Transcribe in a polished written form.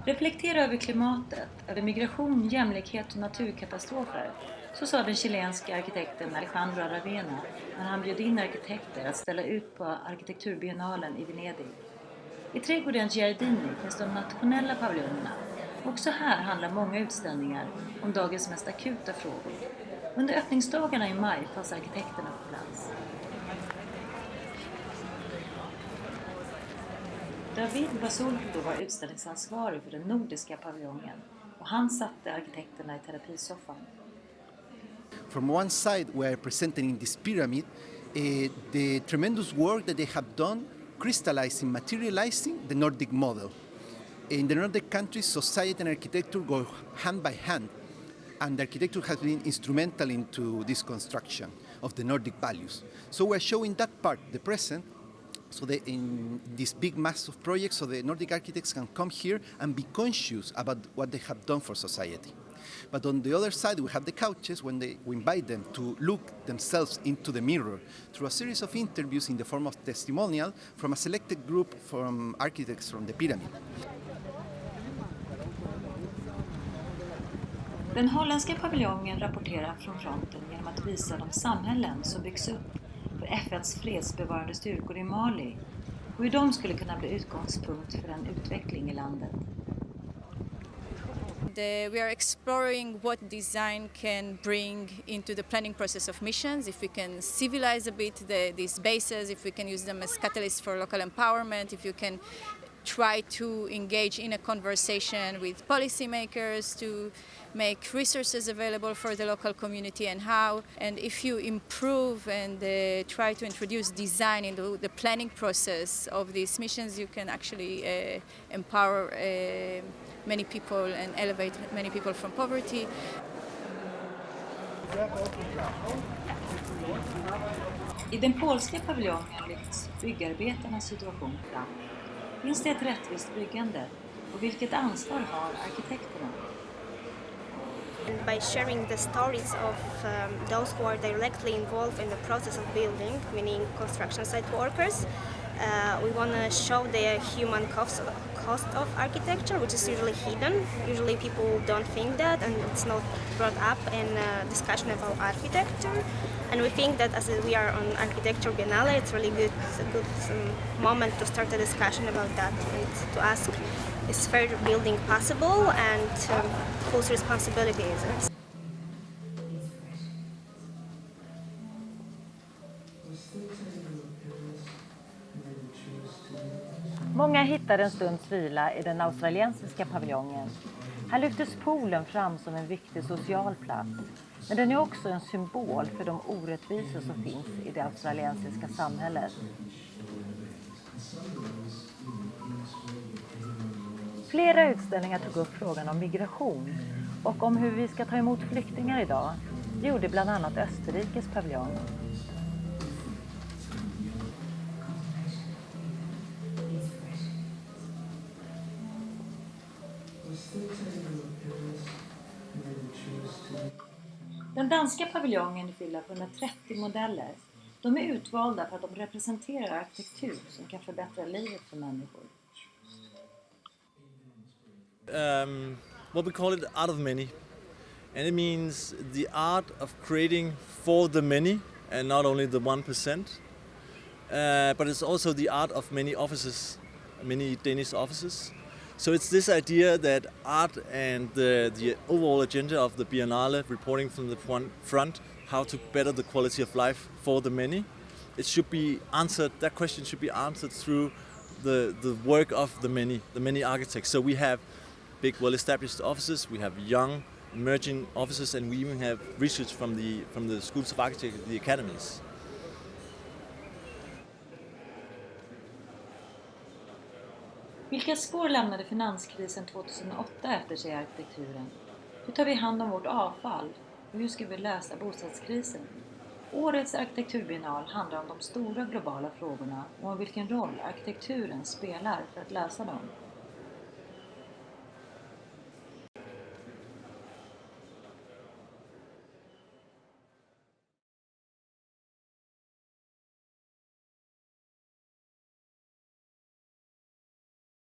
Reflektera över klimatet, över migration, jämlikhet och naturkatastrofer. Så sa den chilenska arkitekten Alejandro Aravena när han bjöd in arkitekter att ställa ut på Arkitekturbiennalen i Venedig. I trädgården Giardini finns de nationella paviljongerna. Också här handlar många utställningar om dagens mest akuta frågor. Under öppningsdagarna i maj fanns arkitekterna på plats. David Basulto var utställningsansvarig för den nordiska paviljongen och han satte arkitekterna i terapisoffan. From one side, we are presenting in this pyramid the tremendous work that they have done crystallizing, materializing the Nordic model. In the Nordic countries, society and architecture go hand by hand, and architecture has been instrumental into this construction of the Nordic values. So we're showing that part, the present, so that in this big mass of projects, so the Nordic architects can come here and be conscious about what they have done for society. But on the other side, we have the couches when we invite them to look themselves into the mirror through a series of interviews in the form of testimonial from a selected group from architects from the pyramid. Den holländska paviljongen rapporterar från fronten genom att visa de samhällen som byggs upp för FNs fredsbevarande styrkor i Mali och hur de skulle kunna bli utgångspunkt för en utveckling i landet. We are exploring what design can bring into the planning process of missions, if we can civilize a bit these bases, if we can use them as catalysts for local empowerment, if you can try to engage in a conversation with policymakers to make resources available for the local community and how. And if you improve and try to introduce design into the planning process of these missions, you can actually empower many people and elevate many people from poverty. I den polska paviljongen lyfts byggarbetarnas situation fram. Finns det ett rättvist byggande? Och vilket ansvar har arkitekterna? By sharing the stories of those who are directly involved in the process of building, meaning construction site workers, we want to show the human cost of architecture, which is usually hidden. Usually people don't think that, and it's not brought up in discussion about architecture. And we think that as we are on Arkitekturbiennalen, it's really good. It's a good moment to start a discussion about that and to ask, is fair building possible, and whose responsibility is it? Många hittar en stunds vila i den australiensiska paviljongen. Här lyftes poolen fram som en viktig social plats. Men den är också en symbol för de orättvisor som finns i det australiensiska samhället. Flera utställningar tog upp frågan om migration och om hur vi ska ta emot flyktingar idag. Det gjorde bland annat Österrikes paviljong. Den danska paviljongen fyller på 130 modeller. De är utvalda för att de representerar arkitektur som kan förbättra livet för människor. What we call it art of many, and it means the art of creating for the many and not only the 1%, but it's also the art of many offices, many Danish offices. So it's this idea that art and the overall agenda of the Biennale, reporting from the front, how to better the quality of life for the many, it should be answered. That question should be answered through the work of the many architects. So we have big, well-established offices. We have young, emerging offices, and we even have research from the schools of architecture, the academies. Vilka spår lämnade finanskrisen 2008 efter sig i arkitekturen? Hur tar vi hand om vårt avfall? Och hur ska vi lösa bostadskrisen? Årets arkitekturbiennal handlar om de stora globala frågorna och om vilken roll arkitekturen spelar för att lösa dem.